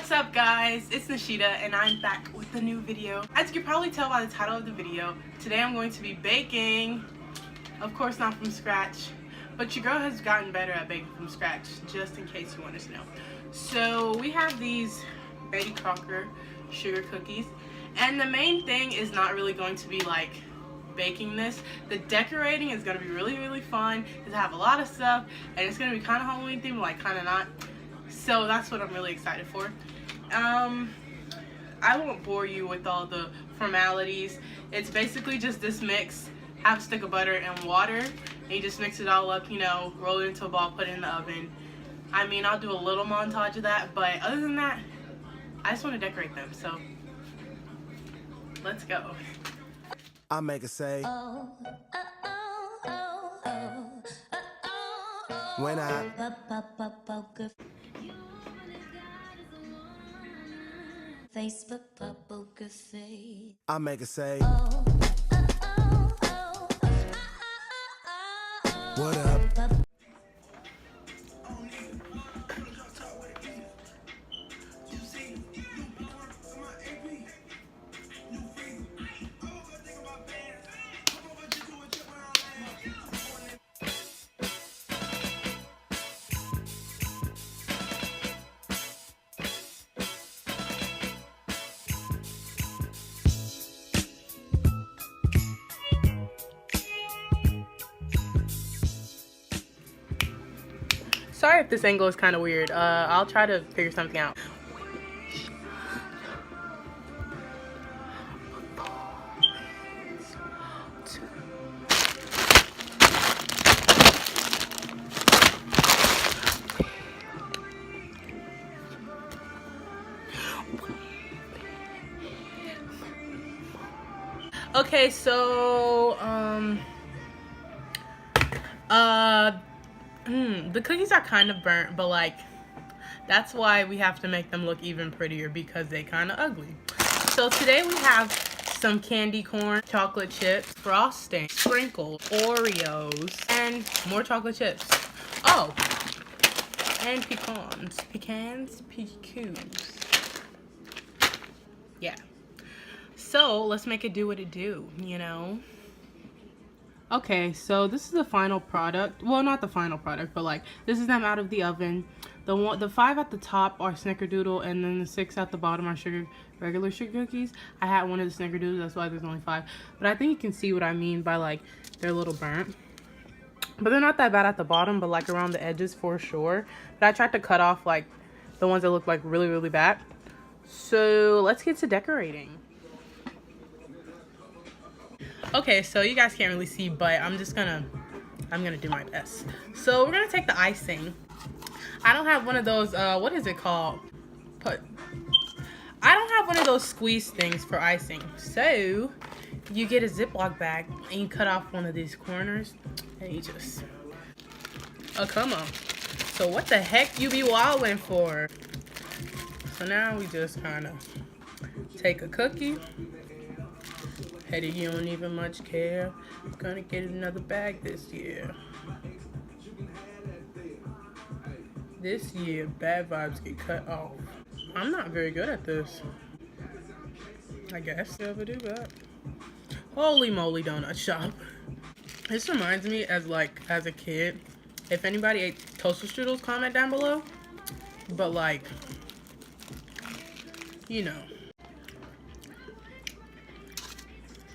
What's up guys, it's Nishita and I'm back with a new video. As you can probably tell by the title of the video, today I'm going to be baking. Of course not from scratch, but your girl has gotten better at baking from scratch, just in case you want to know. So we have these Betty Crocker sugar cookies, and the main thing is not really going to be like baking this. The decorating is going to be really fun. It's have a lot of stuff and it's going to be kind of Halloween themed, like kind of not. So that's what I'm really excited for. I won't bore you with all the formalities. It's basically just this mix, half a stick of butter and water, and you just mix it all up, you know, roll it into a ball, put it in the oven. I mean, I'll do a little montage of that, but other than that, I just want to decorate them, so let's go. I make it say when I Facebook poker face. I make it say what up? Sorry if this angle is kind of weird. I'll try to figure something out. Okay, so the cookies are kind of burnt, but like that's why we have to make them look even prettier, because they kind of ugly. So today we have some candy corn, chocolate chips, frosting, sprinkles, Oreos, and more chocolate chips. Oh, and pecans, yeah. So let's make it do what it do, you know. Okay, so this is the final product. Well, not the final product, but like this is them out of the oven. The 5 at the top are snickerdoodle, and then the 6 at the bottom are regular sugar cookies. I had one of the snickerdoodles, that's why there's only 5. But I think you can see what I mean by like they're a little burnt. But they're not that bad at the bottom, but like around the edges for sure. But I tried to cut off like the ones that look like really bad. So let's get to decorating. Okay, so you guys can't really see, but I'm gonna do my best. So we're gonna take the icing. I don't have one of those what is it called? I don't have one of those squeeze things for icing. So you get a Ziploc bag and you cut off one of these corners and you just, oh come on. So what the heck you be wilding for? So now we just kind of take a cookie. Hetty, you don't even much care. I'm gonna get another bag this year. This year, bad vibes get cut off. I'm not very good at this. I guess. Never do that. Holy moly donut shop. This reminds me as a kid. If anybody ate toaster strudels, comment down below. But like, you know.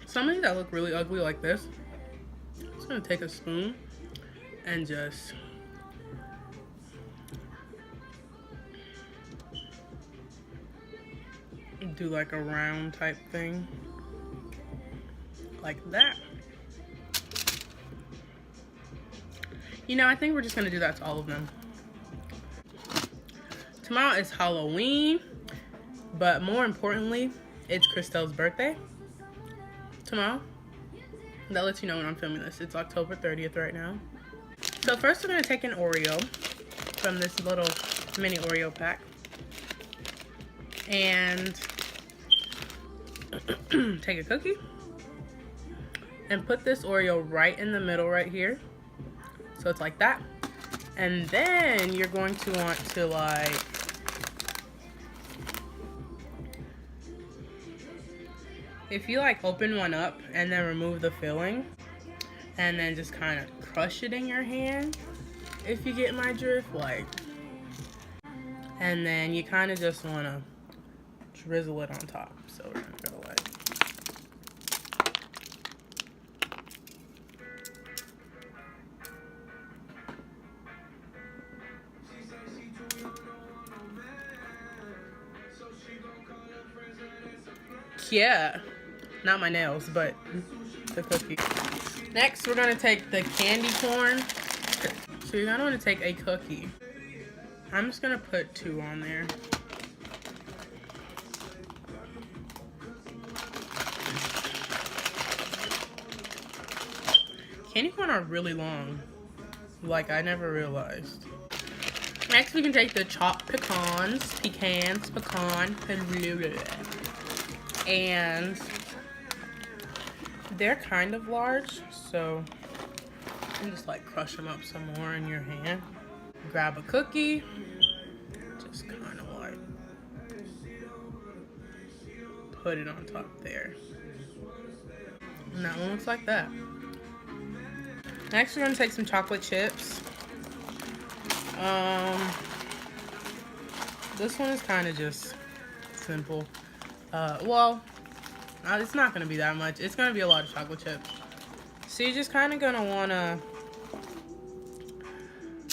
Some of these that look really ugly like this, I'm just gonna take a spoon and just do like a round type thing, like that. You know, I think we're just gonna do that to all of them. Tomorrow is Halloween, but more importantly, it's Christelle's birthday. Tomorrow. That lets you know when I'm filming this. It's October 30th right now. So first we're going to take an Oreo from this little mini Oreo pack. And take a cookie. And put this Oreo right in the middle right here. So it's like that. And then you're going to want to like If you like open one up and then remove the filling and then just kind of crush it in your hand, if you get my drift, like, and then you kind of just want to drizzle it on top. So we're gonna go like, yeah, not my nails, but the cookie. Next, we're gonna take the candy corn. So you're gonna want to take a cookie. I'm just gonna put 2 on there. Candy corn are really long. Like, I never realized. Next, we can take the chopped pecans, and they're kind of large, so you can just like crush them up some more in your hand. Grab a cookie, just kind of like put it on top there. And that one looks like that. Next, we're gonna take some chocolate chips. This one is kind of just simple. Well, it's not gonna be that much. It's gonna be a lot of chocolate chips. So you're just kind of gonna wanna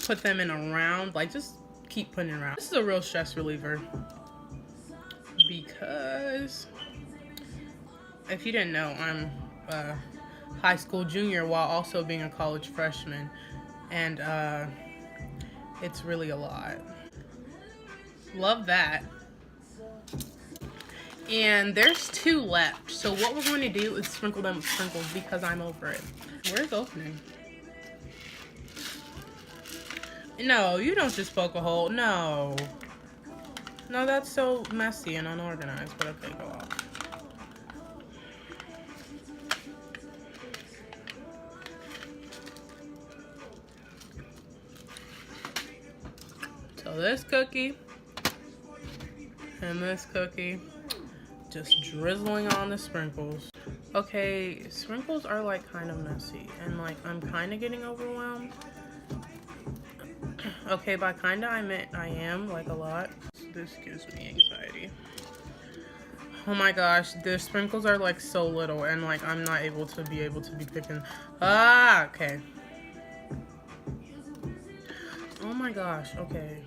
put them in a round, like just keep putting it around. This is a real stress reliever because if you didn't know, I'm a high school junior while also being a college freshman, and it's really a lot. Love that. And there's 2 left, so what we're going to do is sprinkle them with sprinkles because I'm over it. Where's opening? No, you don't just poke a hole. No, that's so messy and unorganized, but okay, go off. So this cookie and this cookie, just drizzling on the sprinkles. Okay, sprinkles are like kind of messy and like I'm kind of getting overwhelmed. Okay, by kinda I meant I am, like a lot. This gives me anxiety. Oh my gosh, the sprinkles are like so little and like I'm not able to be picking. Okay. Oh my gosh, okay.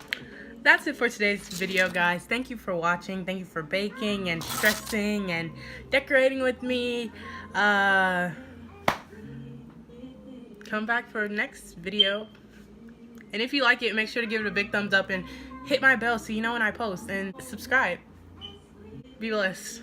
That's it for today's video, guys. Thank you for watching. Thank you for baking and stressing and decorating with me. Come back for next video. And if you like it, make sure to give it a big thumbs up and hit my bell so you know when I post. And subscribe. Be blessed.